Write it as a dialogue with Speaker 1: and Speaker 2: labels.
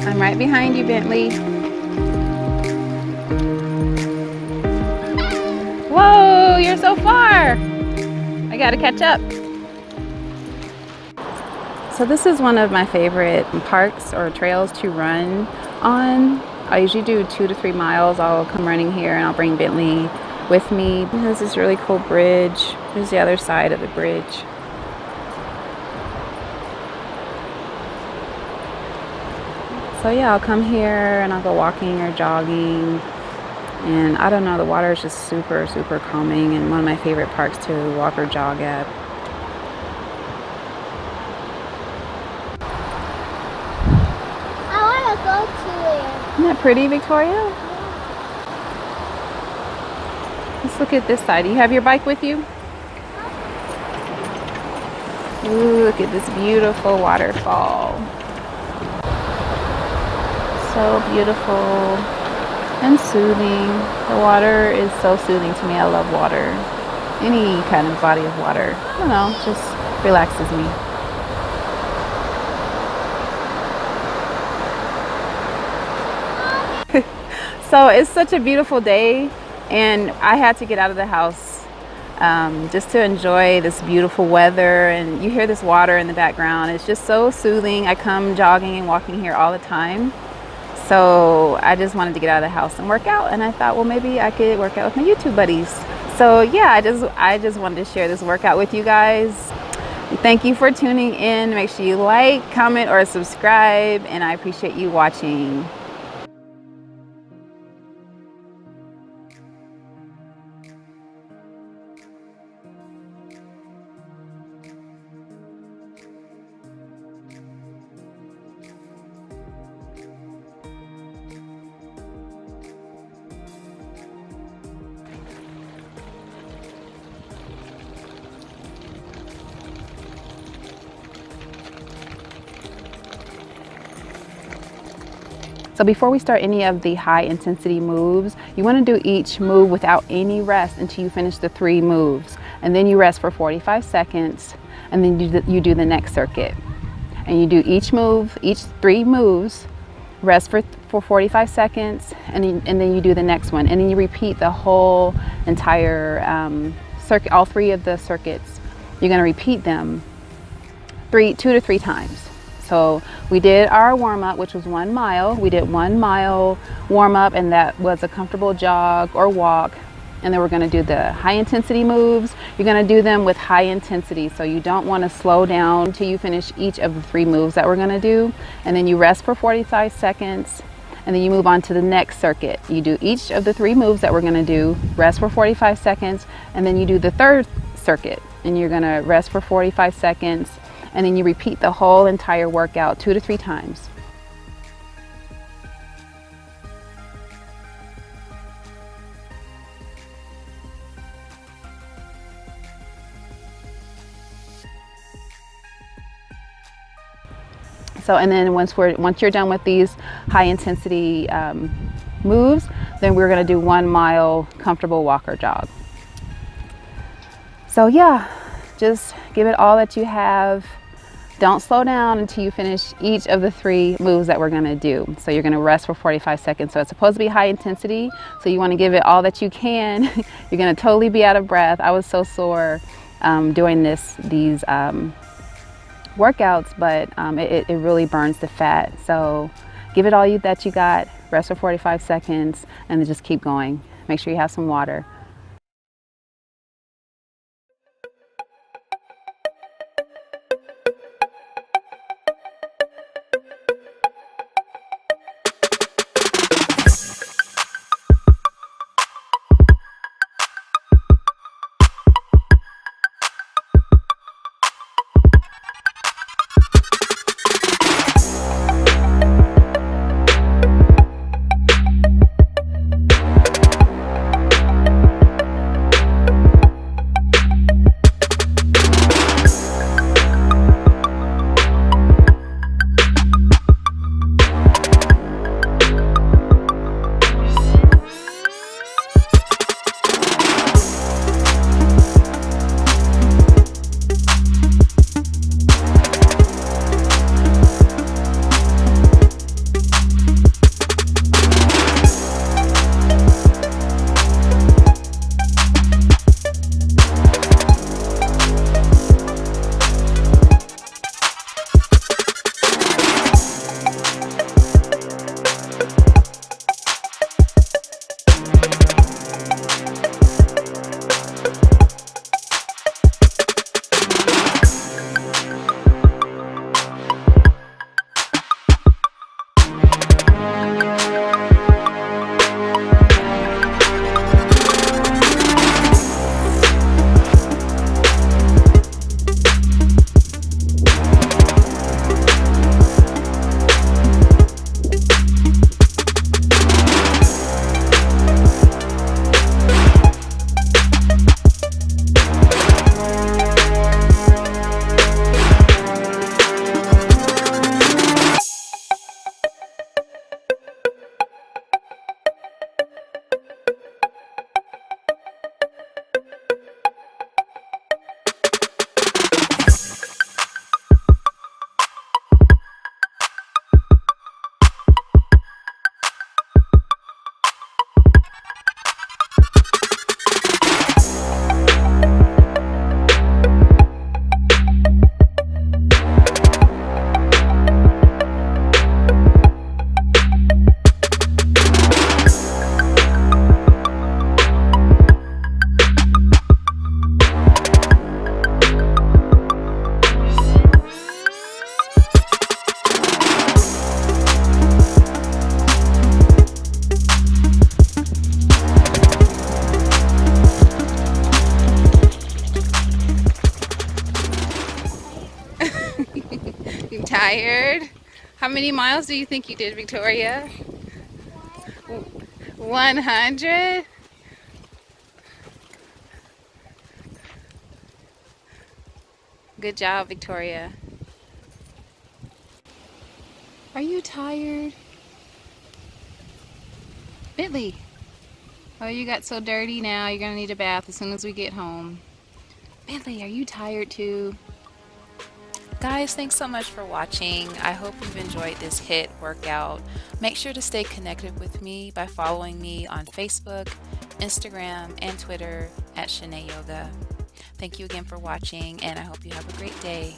Speaker 1: I'm right behind you, Bentley. Whoa, you're so far. I gotta catch up. So this is one of my favorite parks or trails to run on. I usually do 2 to 3 miles. I'll come running here and I'll bring Bentley with me. There's this really cool bridge. There's the other side of the bridge. So yeah, I'll come here and I'll go walking or jogging. And I don't know, the water is just super, super calming and one of my favorite parks to walk or jog at.
Speaker 2: I want to go to it.
Speaker 1: Isn't that pretty, Victoria? Let's look at this side. Do you have your bike with you? Ooh, look at this beautiful waterfall. So beautiful and soothing. The water is so soothing to me. I love water. Any kind of body of water. I don't know, just relaxes me. So it's such a beautiful day and I had to get out of the house just to enjoy this beautiful weather, and you hear this water in the background. It's just so soothing. I come jogging and walking here all the time. So I just wanted to get out of the house and work out, and I thought, well, maybe I could work out with my YouTube buddies. So yeah, I just wanted to share this workout with you guys. Thank you for tuning in. Make sure you like, comment, or subscribe, and I appreciate you watching. So before we start any of the high intensity moves, you want to do each move without any rest until you finish the 3 moves. And then you rest for 45 seconds, and then you do the next circuit. And you do each move, each 3 moves, rest for 45 seconds, and then you do the next one. And then you repeat the whole entire circuit, all 3 of the circuits. You're going to repeat them 2 to 3 times. So we did our warm-up, which was 1 mile. We did 1 mile warm-up, and that was a comfortable jog or walk. And then we're going to do the high intensity moves. You're going to do them with high intensity, so you don't want to slow down until you finish each of the 3 moves that we're going to do. And then you rest for 45 seconds, and then you move on to the next circuit. You do each of the 3 moves that we're going to do, rest for 45 seconds, and then you do the 3rd circuit, and you're going to rest for 45 seconds. And then you repeat the whole entire workout 2 to 3 times. So, and then once you're done with these high intensity moves, then we're going to do 1 mile comfortable walk or jog. So yeah, just give it all that you have. Don't slow down until you finish each of the 3 moves that we're going to do. So you're going to rest for 45 seconds. So it's supposed to be high intensity. So you want to give it all that you can. You're going to totally be out of breath. I was so sore doing these workouts, but it really burns the fat. So give it all that you got. Rest for 45 seconds and then just keep going. Make sure you have some water. tired? How many miles do you think you did, Victoria? 100? Good job, Victoria. Are you tired? Bentley. Oh, you got so dirty now. You're gonna need a bath as soon as we get home. Bentley, are you tired too? Guys, thanks so much for watching. I hope you've enjoyed this HIIT workout. Make sure to stay connected with me by following me on Facebook, Instagram, and Twitter at Shanae Yoga. Thank you again for watching, and I hope you have a great day.